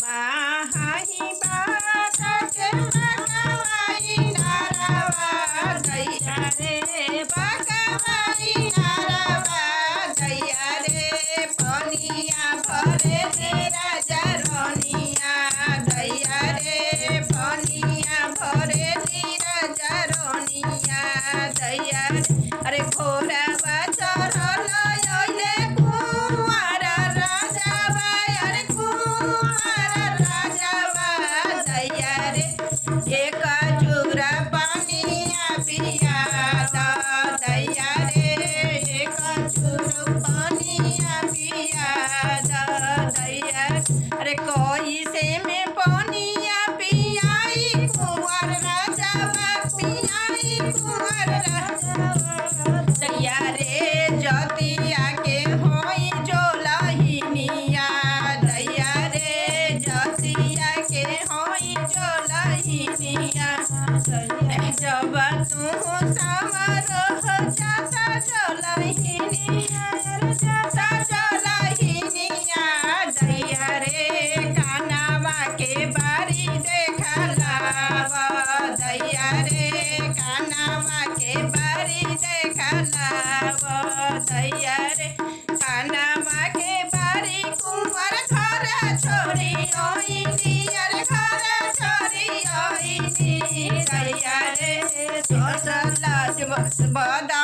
माही बात के बकवाई नारवा दैया रे बकवाई नारवा दैया रे पनिया भरे तेरा जरनिया दैया रे पनिया भरे तेरा जरनिया दैया रे अरे घोड़ा चढ़ल अइले कुंवर राजावा अरे कुंवर राजावा दैया रे एक चूरा पानिया पिया दैया रे एक चूरा पानिया पिया दैया अरे कोई से में पानिया पियाई कुंवर राजावा पियाई कुंवर राजावा दैया रे जतिया के होई जो लहिनिया दैया रे जतिया के होई जो लहिनिया जब तू समारोह जाता जो लहिनिया जाता जो लहिनिया दैया रे कानावा के बारी देखलावा दैया रे कानावा के बारी देखलावा दैया रे कानावा के बारी कुंवर घर छोरी ओइनी अरे घर छोरी ओइनी दैया रे सोसल बदा